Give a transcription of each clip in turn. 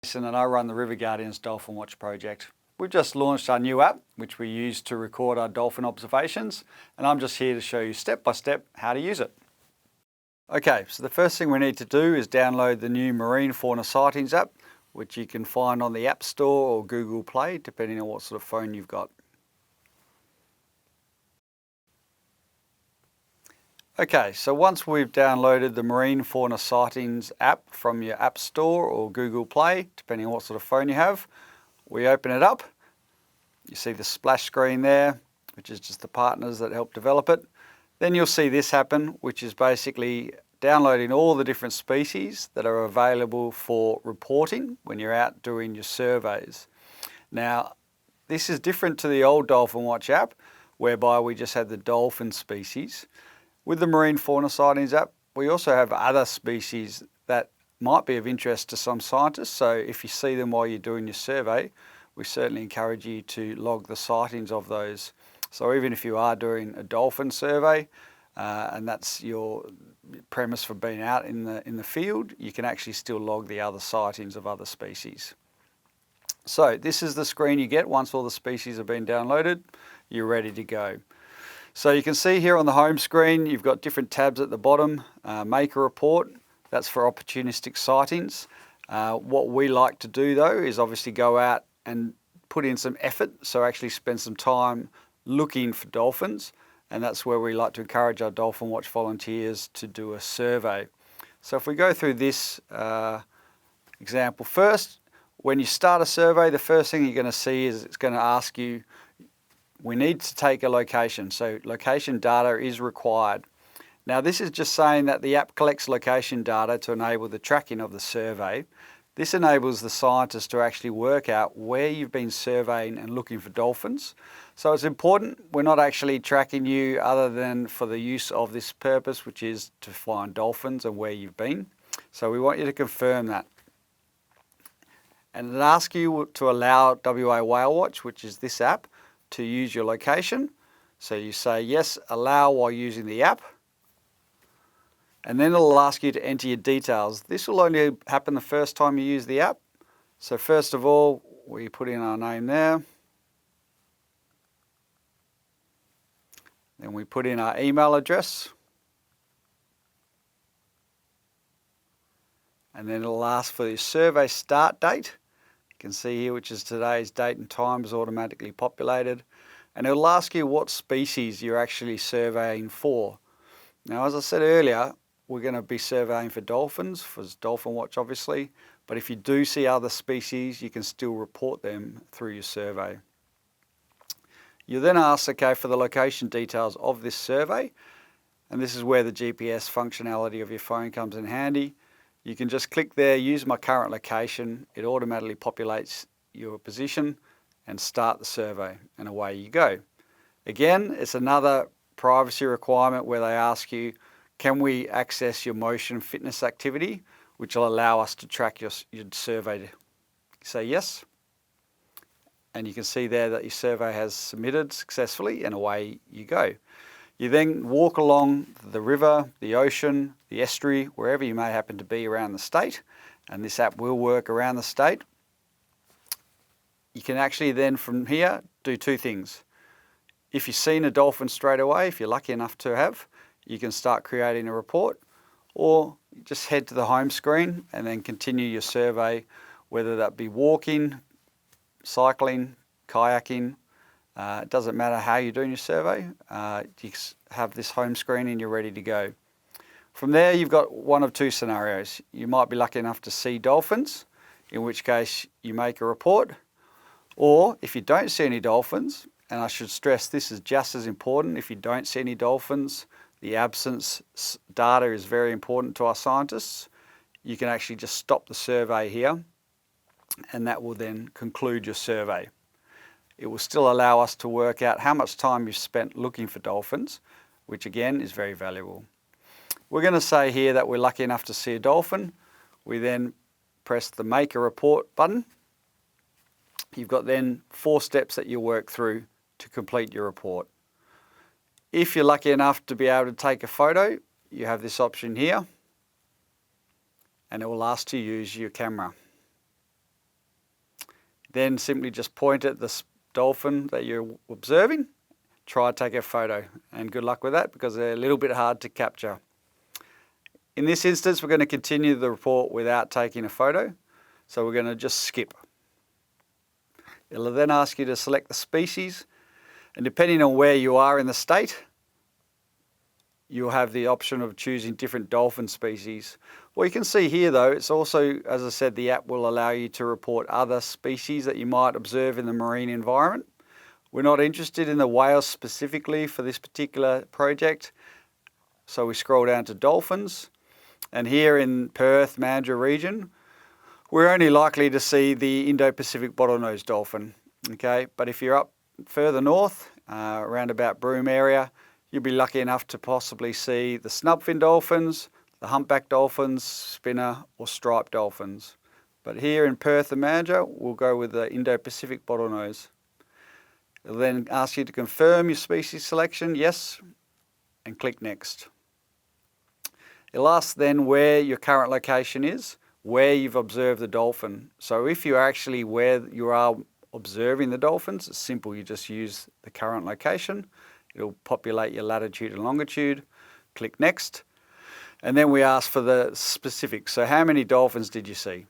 And I run the River Guardians Dolphin Watch project. We've just launched our new app, which we use to record our dolphin observations, and I'm just here to show you step by step how to use it. Okay, so the first thing we need to do is download the new Marine Fauna Sightings app, which you can find on the App Store or Google Play, depending on what sort of phone you've got. Okay, so once we've downloaded the Marine Fauna Sightings app from your App Store or Google Play, depending on what sort of phone you have, we open it up. You see the splash screen there, which is just the partners that help develop it. Then you'll see this happen, which is basically downloading all the different species that are available for reporting when you're out doing your surveys. Now, this is different to the old Dolphin Watch app, whereby we just had the dolphin species. With the Marine Fauna Sightings app, we also have other species that might be of interest to some scientists. So if you see them while you're doing your survey, we certainly encourage you to log the sightings of those. So even if you are doing a dolphin survey, and that's your premise for being out in the field, you can actually still log the other sightings of other species. So this is the screen you get once all the species have been downloaded. You're ready to go. So you can see here on the home screen, you've got different tabs at the bottom. Make a report, that's for opportunistic sightings. What we like to do though is obviously go out and put in some effort, so actually spend some time looking for dolphins, and that's where we like to encourage our Dolphin Watch volunteers to do a survey. So if we go through this example first, when you start a survey, the first thing you're going to see is it's going to ask you, we need to take a location, so location data is required. Now this is just saying that the app collects location data to enable the tracking of the survey. This enables the scientists to actually work out where you've been surveying and looking for dolphins. So it's important we're not actually tracking you other than for the use of this purpose, which is to find dolphins and where you've been. So we want you to confirm that. And it asks you to allow WA Whale Watch, which is this app, to use your location. So you say yes, allow while using the app. And then it'll ask you to enter your details. This will only happen the first time you use the app. So first of all, we put in our name there. Then we put in our email address. And then it'll ask for the survey start date. You can see here, which is today's date and time is automatically populated. And it'll ask you what species you're actually surveying for. Now, as I said earlier, we're going to be surveying for dolphins, for Dolphin Watch obviously, but if you do see other species, you can still report them through your survey. You then ask, okay, for the location details of this survey, and this is where the GPS functionality of your phone comes in handy. You can just click there, use my current location, it automatically populates your position and start the survey, and away you go. Again, it's another privacy requirement where they ask you, can we access your motion fitness activity, which will allow us to track your survey. You say yes, and you can see there that your survey has submitted successfully, and away you go. You then walk along the river, the ocean, the estuary, wherever you may happen to be around the state, and this app will work around the state. You can actually then from here do two things. If you've seen a dolphin straight away, if you're lucky enough to have, you can start creating a report, or just head to the home screen and then continue your survey, whether that be walking, cycling, kayaking. It doesn't matter how you're doing your survey, you have this home screen and you're ready to go. From there, you've got one of two scenarios. You might be lucky enough to see dolphins, in which case you make a report, or if you don't see any dolphins, and I should stress this is just as important, if you don't see any dolphins, the absence data is very important to our scientists. You can actually just stop the survey here, and that will then conclude your survey. It will still allow us to work out how much time you've spent looking for dolphins, which again is very valuable. We're going to say here that we're lucky enough to see a dolphin. We then press the Make a Report button. You've got then 4 steps that you work through to complete your report. If you're lucky enough to be able to take a photo, you have this option here, and it will ask to use your camera. Then simply just point at the dolphin that you're observing, try to take a photo, and good luck with that because they're a little bit hard to capture. In this instance, we're going to continue the report without taking a photo, so we're going to just skip. It'll then ask you to select the species, and depending on where you are in the state, you'll have the option of choosing different dolphin species. What you can see here though, it's also, as I said, the app will allow you to report other species that you might observe in the marine environment. We're not interested in the whales specifically for this particular project, so we scroll down to dolphins. And here in Perth, Mandurah region, we're only likely to see the Indo-Pacific bottlenose dolphin. Okay, but if you're up further north, around about Broome area, you'll be lucky enough to possibly see the snubfin dolphins, the humpback dolphins, spinner or striped dolphins. But here in Perth and Mandurah, we'll go with the Indo-Pacific bottlenose. It'll then ask you to confirm your species selection, yes, and click next. It'll ask then where your current location is, where you've observed the dolphin. So if you're actually where you are observing the dolphins, it's simple, you just use the current location. It'll populate your latitude and longitude, click next, and then we ask for the specifics. So how many dolphins did you see?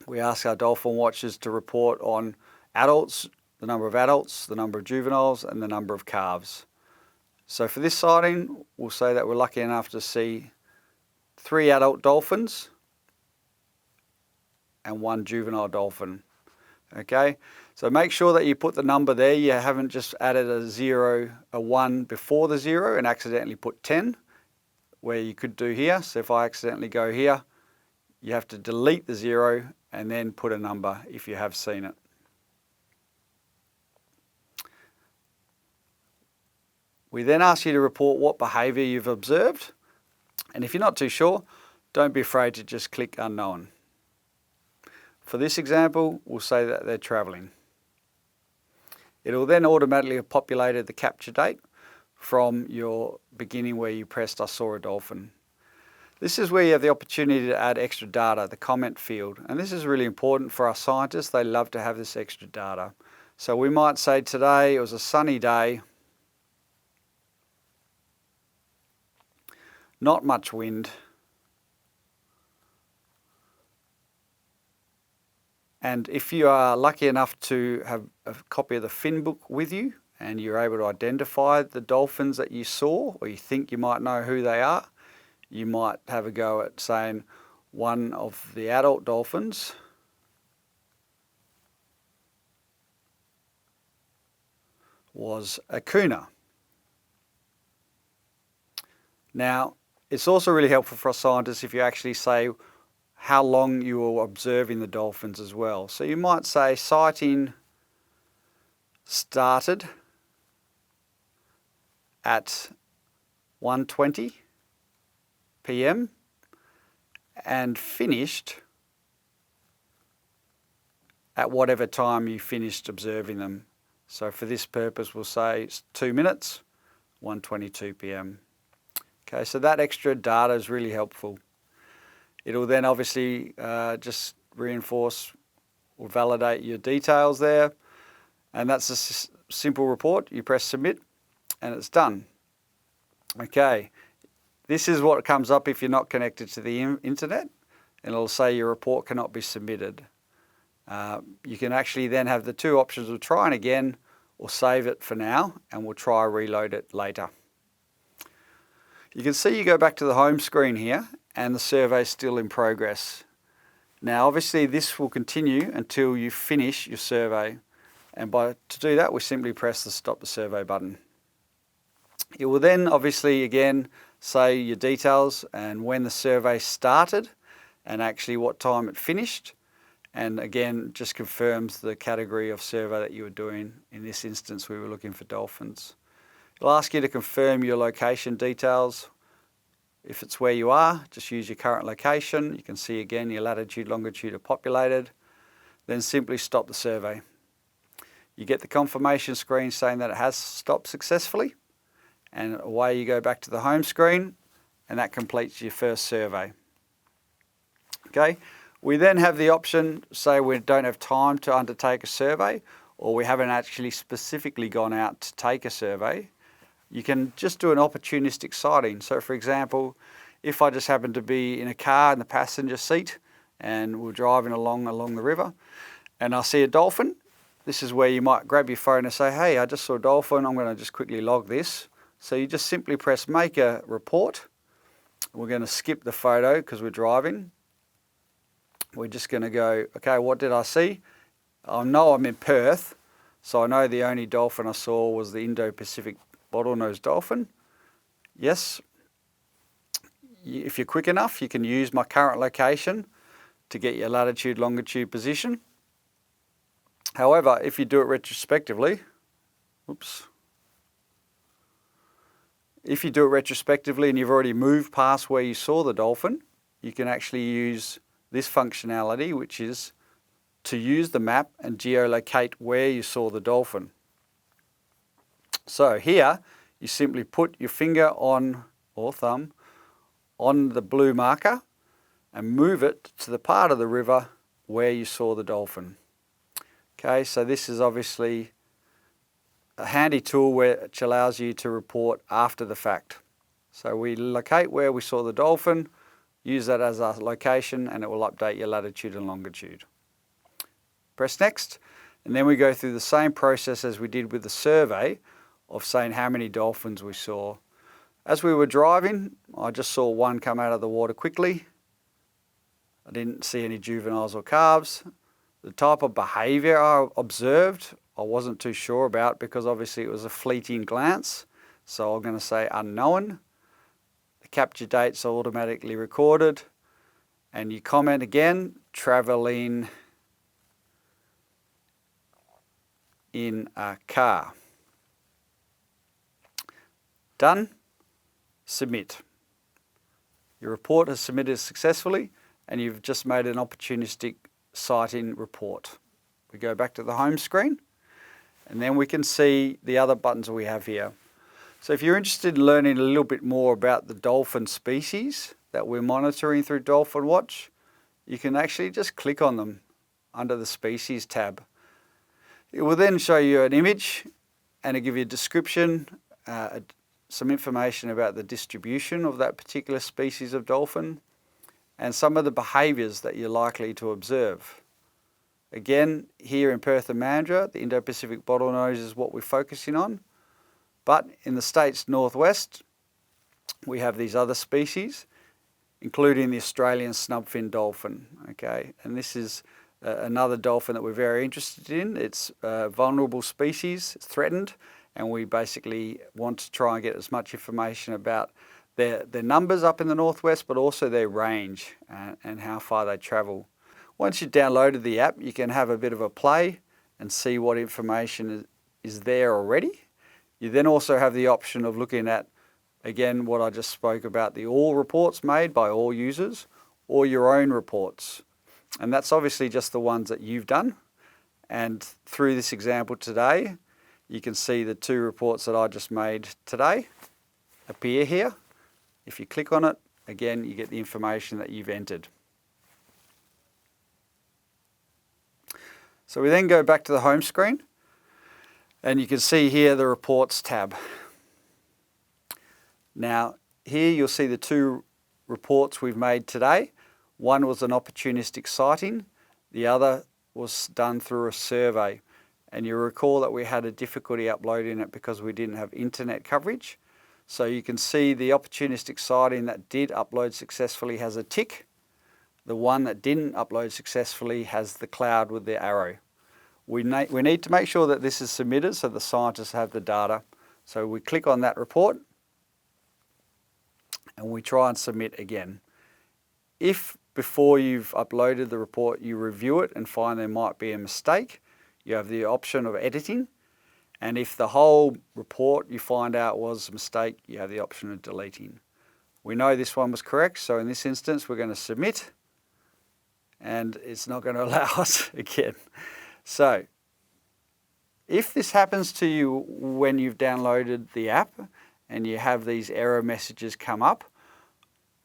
We ask our dolphin watchers to report on adults, the number of adults, the number of juveniles, and the number of calves. So for this sighting, we'll say that we're lucky enough to see 3 adult dolphins and 1 juvenile dolphin. Okay, so make sure that you put the number there. You haven't just added a 1 before the 0 and accidentally put 10, where you could do here. So if I accidentally go here, you have to delete the 0 and then put a number if you have seen it. We then ask you to report what behaviour you've observed. And if you're not too sure, don't be afraid to just click unknown. For this example, we'll say that they're travelling. It'll then automatically have populated the capture date from your beginning where you pressed I saw a dolphin. This is where you have the opportunity to add extra data, the comment field. And this is really important for our scientists. They love to have this extra data. So we might say today it was a sunny day, not much wind, and if you are lucky enough to have a copy of the fin book with you and you're able to identify the dolphins that you saw, or you think you might know who they are, you might have a go at saying one of the adult dolphins was a cooner. Now, it's also really helpful for us scientists if you actually say how long you were observing the dolphins as well. So you might say sighting started at 1:20 p.m. and finished at whatever time you finished observing them. So for this purpose, we'll say it's 2 minutes, 1:22 p.m. Okay, so that extra data is really helpful. It'll then obviously just reinforce or validate your details there. And that's a simple report. You press submit and it's done. Okay, this is what comes up if you're not connected to the internet, and it'll say your report cannot be submitted. You can actually then have the 2 options of trying again or save it for now, and we'll try reload it later. You can see you go back to the home screen here and the survey is still in progress. Now obviously this will continue until you finish your survey, and to do that we simply press the stop the survey button. It will then obviously again say your details and when the survey started and actually what time it finished, and again just confirms the category of survey that you were doing. In this instance we were looking for dolphins. It'll ask you to confirm your location details. If it's where you are, just use your current location. You can see again your latitude, longitude are populated. Then simply stop the survey. You get the confirmation screen saying that it has stopped successfully, and away you go back to the home screen, and that completes your first survey. Okay, We then have the option, say we don't have time to undertake a survey, or we haven't actually specifically gone out to take a survey. You can just do an opportunistic sighting. So for example, if I just happen to be in a car in the passenger seat and we're driving along the river and I see a dolphin, this is where you might grab your phone and say, hey, I just saw a dolphin, I'm going to just quickly log this. So you just simply press make a report. We're going to skip the photo because we're driving. We're just going to go, okay, what did I see? I know I'm in Perth, so I know the only dolphin I saw was the Indo-Pacific bottlenose dolphin. Yes. If you're quick enough, you can use my current location to get your latitude, longitude position. However, if you do it retrospectively, if you do it retrospectively and you've already moved past where you saw the dolphin, you can actually use this functionality, which is to use the map and geolocate where you saw the dolphin. So here, you simply put your finger on, or thumb, on the blue marker and move it to the part of the river where you saw the dolphin. Okay, so this is obviously a handy tool which allows you to report after the fact. So we locate where we saw the dolphin, use that as our location, and it will update your latitude and longitude. Press next, and then we go through the same process as we did with the survey of saying how many dolphins we saw. As we were driving, I just saw one come out of the water quickly. I didn't see any juveniles or calves. The type of behaviour I observed, I wasn't too sure about because obviously it was a fleeting glance. So I'm going to say unknown. The capture dates are automatically recorded. And you comment again, travelling in a car. Done. Submit. Your report has submitted successfully and you've just made an opportunistic sighting report. We go back to the home screen and then we can see the other buttons we have here. So if you're interested in learning a little bit more about the dolphin species that we're monitoring through Dolphin Watch, you can actually just click on them under the Species tab. It will then show you an image and it'll give you a description, some information about the distribution of that particular species of dolphin and some of the behaviours that you're likely to observe. Again, here in Perth and Mandurah, the Indo-Pacific bottlenose is what we're focusing on. But in the state's northwest, we have these other species, including the Australian snubfin dolphin. Okay, and this is another dolphin that we're very interested in. It's a vulnerable species, it's threatened, and we basically want to try and get as much information about their numbers up in the northwest, but also their range and how far they travel. Once you've downloaded the app, you can have a bit of a play and see what information is there already. You then also have the option of looking at, again, what I just spoke about, the all reports made by all users or your own reports. And that's obviously just the ones that you've done. And through this example today, you can see the 2 reports that I just made today appear here. If you click on it, again, you get the information that you've entered. So we then go back to the home screen and you can see here the reports tab. Now here you'll see the 2 reports we've made today. One was an opportunistic sighting, the other was done through a survey. And you recall that we had a difficulty uploading it because we didn't have internet coverage. So you can see the opportunistic sighting that did upload successfully has a tick. The one that didn't upload successfully has the cloud with the arrow. We need to make sure that this is submitted so the scientists have the data. So we click on that report and we try and submit again. If before you've uploaded the report you review it and find there might be a mistake, you have the option of editing. And if the whole report you find out was a mistake, you have the option of deleting. We know this one was correct, so in this instance we're going to submit and it's not going to allow us again. So if this happens to you when you've downloaded the app and you have these error messages come up,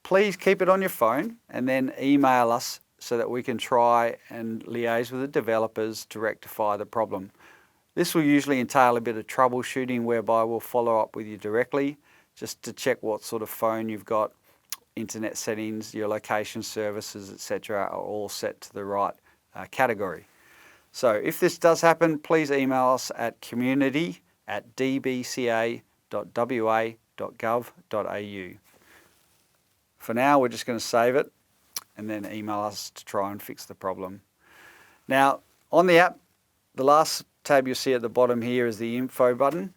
please keep it on your phone and then email us so that we can try and liaise with the developers to rectify the problem. This will usually entail a bit of troubleshooting, whereby we'll follow up with you directly just to check what sort of phone you've got, internet settings, your location services, etc. are all set to the right category. So if this does happen, please email us at community@dbca.wa.gov.au. For now, we're just going to save it and then email us to try and fix the problem. Now, on the app, the last tab you'll see at the bottom here is the info button.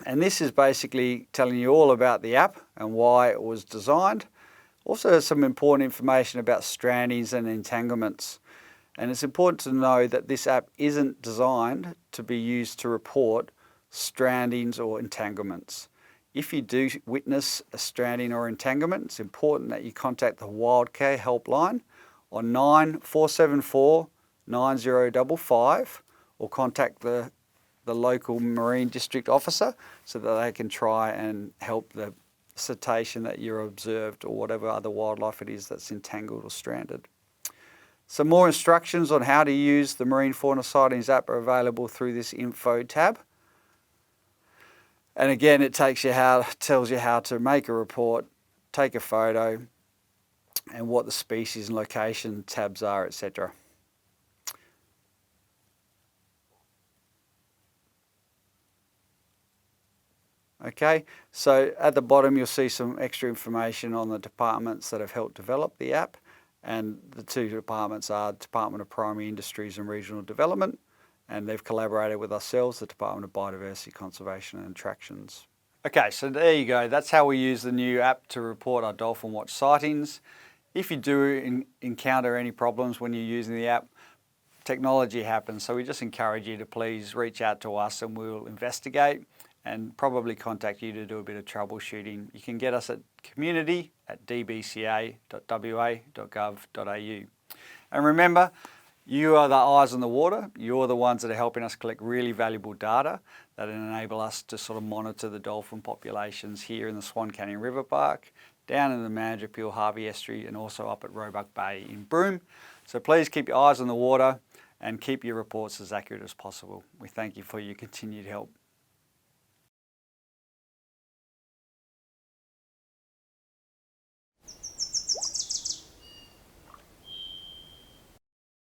And this is basically telling you all about the app and why it was designed. Also some important information about strandings and entanglements. And it's important to know that this app isn't designed to be used to report strandings or entanglements. If you do witness a stranding or entanglement, it's important that you contact the Wildcare helpline on 9474 9055 or contact the local Marine District Officer so that they can try and help the cetacean that you're observed or whatever other wildlife it is that's entangled or stranded. Some more instructions on how to use the Marine Fauna Sightings app are available through this info tab. And again, it tells you how to make a report, take a photo, and what the species and location tabs are, etc. Okay, so at the bottom you'll see some extra information on the departments that have helped develop the app, and the two departments are Department of Primary Industries and Regional Development, and they've collaborated with ourselves, the Department of Biodiversity, Conservation and Attractions. Okay, so there you go. That's how we use the new app to report our Dolphin Watch sightings. If you do encounter any problems when you're using the app, technology happens, so we just encourage you to please reach out to us and we'll investigate and probably contact you to do a bit of troubleshooting. You can get us at community@dbca.wa.gov.au. And remember, you are the eyes on the water. You're the ones that are helping us collect really valuable data that enable us to sort of monitor the dolphin populations here in the Swan Canyon River Park, down in the Mandurah Harvey Estuary, and also up at Roebuck Bay in Broome. So please keep your eyes on the water and keep your reports as accurate as possible. We thank you for your continued help.